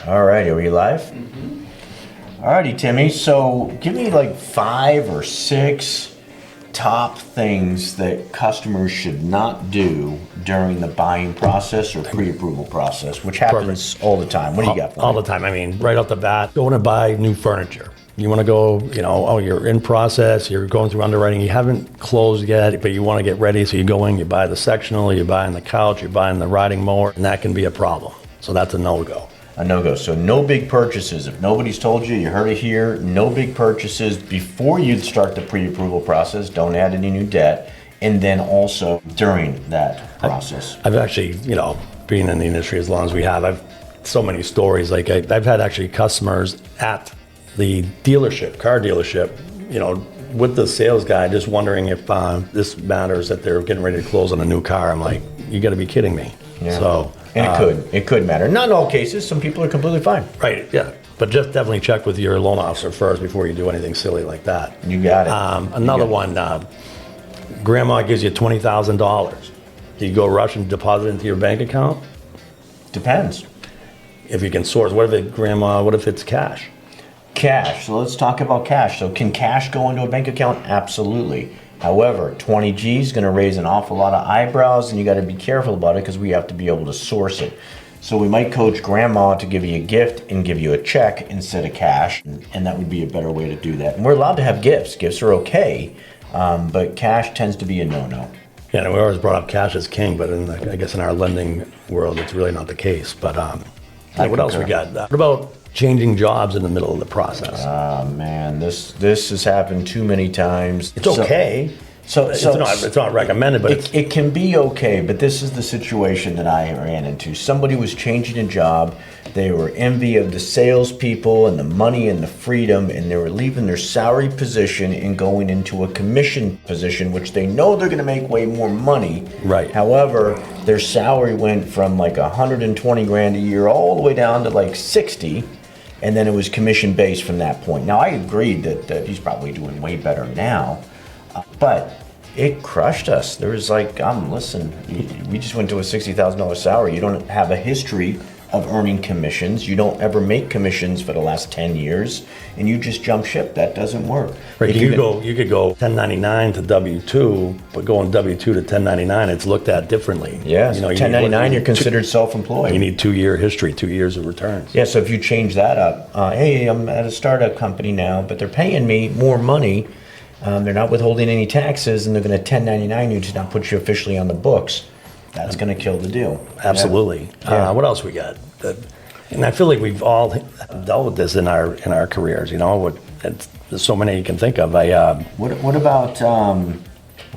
All right, are we live? All righty, Timmy. So give me like 5 or 6 top things that customers should not do during the buying process or pre-approval process, which happens all the time. What do you got for me? All the time. I mean, right off the bat, going to buy new furniture. You want to go, you're in process, you're going through underwriting, you haven't closed yet, but you want to get ready, so you go in, you buy the sectional, you're buying the couch, you're buying the riding mower, and that can be a problem. So that's a no-go. A no-go. So no big purchases. If nobody's told you, you heard it here, no big purchases before you start the pre-approval process. Don't add any new debt. And then also during that process. I've actually, being in the industry as long as we have, I've so many stories. Like I've had actually customers at the dealership, car dealership, with the sales guy, just wondering if this matters that they're getting ready to close on a new car. I'm like, you got to be kidding me. Yeah. So. And it could matter. Not in all cases. Some people are completely fine. Right, yeah. But just definitely check with your loan officer first before you do anything silly like that. You got it. Another one, grandma gives you $20,000. Do you go rush and deposit it into your bank account? Depends. If you can source, what if it's cash? Cash. So let's talk about cash. So can cash go into a bank account? Absolutely. However, 20 G is going to raise an awful lot of eyebrows, and you got to be careful about it because we have to be able to source it. So we might coach grandma to give you a gift and give you a check instead of cash, and that would be a better way to do that. And we're allowed to have gifts. Gifts are okay, but cash tends to be a no-no. Yeah, and we always brought up cash as king, but I guess in our lending world, it's really not the case. But what else we got? What about changing jobs in the middle of the process? Man, this has happened too many times. It's okay. It's not recommended, but it can be okay. But this is the situation that I ran into. Somebody was changing a job. They were envy of the salespeople and the money and the freedom, and they were leaving their salary position and going into a commission position, which they know they're going to make way more money. Right. However, their salary went from like 120 grand a year all the way down to like 60. And then it was commission based from that point. Now, I agreed that he's probably doing way better now, but it crushed us. There was like, listen, we just went to a $60,000 salary. You don't have a history of earning commissions. You don't ever make commissions for the last 10 years, and you just jump ship. That doesn't work. Right, you could go 1099 to W-2, but going W-2 to 1099, it's looked at differently. Yeah, 1099, you're considered self-employed. You need 2-year history, 2 years of returns. Yeah, so if you change that up, hey, I'm at a startup company now, but they're paying me more money. They're not withholding any taxes, and they're going to 1099 you to not put you officially on the books. That's going to kill the deal. Absolutely. Yeah. What else we got? And I feel like we've all dealt with this in our careers. There's so many you can think of. What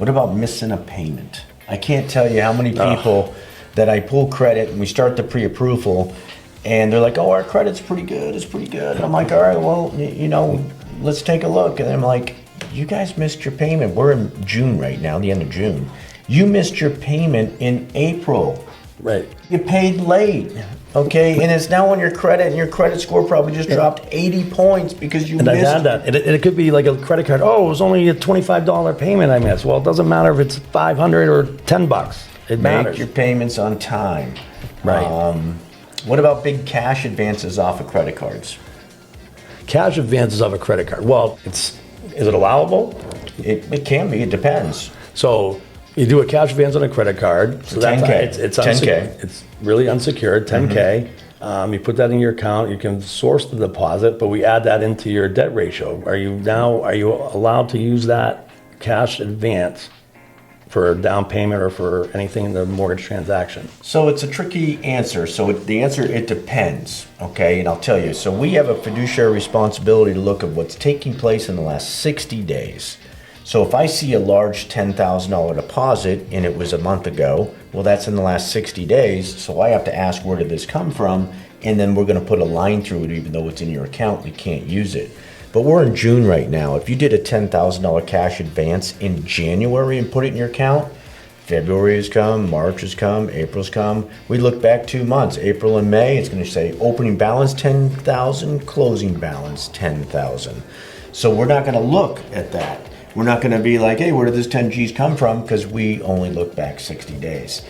about missing a payment? I can't tell you how many people that I pull credit and we start the pre-approval, and they're like, "Oh, our credit's pretty good. It's pretty good." And I'm like, "All right, well, let's take a look." And I'm like, "You guys missed your payment. We're in June right now, the end of June. You missed your payment in April. Right. You paid late, okay? And it's now on your credit, and your credit score probably just dropped 80 points because you missed." And I've had that. It could be like a credit card. Oh, it was only a $25 payment I missed. Well, it doesn't matter if it's $500 or $10. It matters. Make your payments on time. Right. What about big cash advances off of credit cards? Cash advances off a credit card. Well, is it allowable? It can be. It depends. So you do a cash advance on a credit card. So 10K. It's 10K. It's really unsecured, 10K. You put that in your account. You can source the deposit, but we add that into your debt ratio. Are you allowed to use that cash advance for a down payment or for anything in the mortgage transaction? So it's a tricky answer. So the answer, it depends, okay? And I'll tell you. So we have a fiduciary responsibility to look at what's taking place in the last 60 days. So if I see a large $10,000 deposit and it was a month ago, well, that's in the last 60 days. So I have to ask, where did this come from? And then we're going to put a line through it. Even though it's in your account, we can't use it. But we're in June right now. If you did a $10,000 cash advance in January and put it in your account, February has come, March has come, April's come. We look back 2 months, April and May, it's going to say opening balance 10,000, closing balance 10,000. So we're not going to look at that. We're not going to be like, hey, where did this 10 G's come from? Because we only look back 60 days.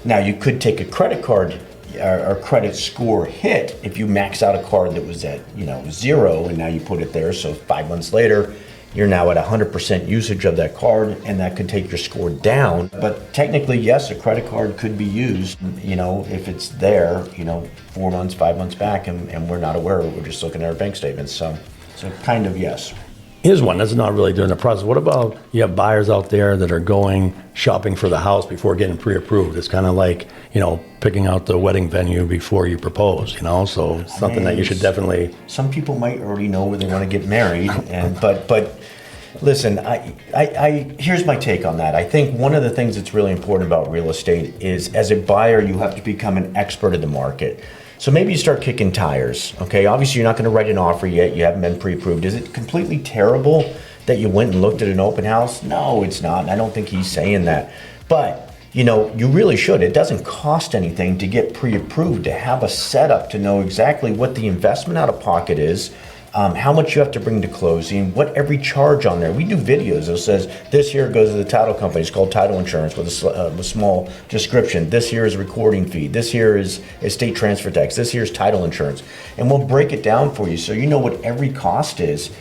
Now, you could take a credit card our credit score hit if you max out a card that was at 0 and now you put it there. So 5 months later, you're now at 100% usage of that card, and that could take your score down. But technically, yes, a credit card could be used, if it's there, 4 months, 5 months back, and we're not aware of it. We're just looking at our bank statements. So kind of yes. Here's one that's not really during the process. What about you have buyers out there that are going shopping for the house before getting pre-approved? It's kind of like, picking out the wedding venue before you propose, so something that you should definitely. Some people might already know where they want to get married, but listen, I here's my take on that. I think one of the things that's really important about real estate is, as a buyer, you have to become an expert in the market. So maybe you start kicking tires, okay? Obviously, you're not going to write an offer yet. You haven't been pre-approved. Is it completely terrible that you went and looked at an open house? No, it's not. And I don't think he's saying that. But, you really should. It doesn't cost anything to get pre-approved, to have a setup to know exactly what the investment out of pocket is, how much you have to bring to closing, what every charge on there. We do videos that says this here goes to the title company. It's called title insurance with a small description. This here is recording fee. This here is estate transfer tax. This here is title insurance. And we'll break it down for you so you know what every cost is.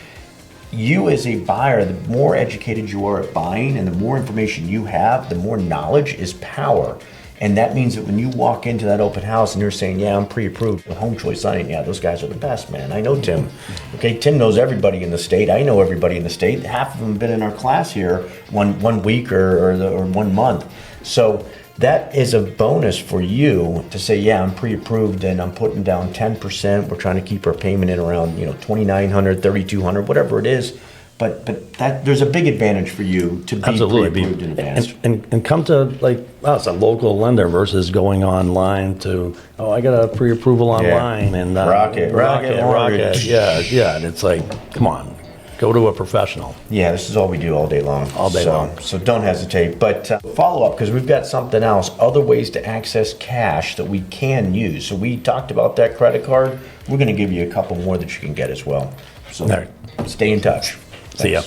You as a buyer, the more educated you are at buying and the more information you have, the more knowledge is power. And that means that when you walk into that open house and you're saying, yeah, I'm pre-approved with Home Choice Signing, yeah, those guys are the best, man. I know Tim. Okay, Tim knows everybody in the state. I know everybody in the state. Half of them have been in our class here one week or 1 month. So that is a bonus for you to say, yeah, I'm pre-approved and I'm putting down 10%. We're trying to keep our payment in around $2,900, $3,200, whatever it is. But that there's a big advantage for you to be pre-approved in advance. And come to like us, a local lender versus going online to, I got a pre-approval online and Rocket. Yeah. And it's like, come on, go to a professional. Yeah, this is all we do all day long. So don't hesitate. But follow up, because we've got something else, other ways to access cash that we can use. So we talked about that credit card. We're going to give you a couple more that you can get as well. So stay in touch. See ya.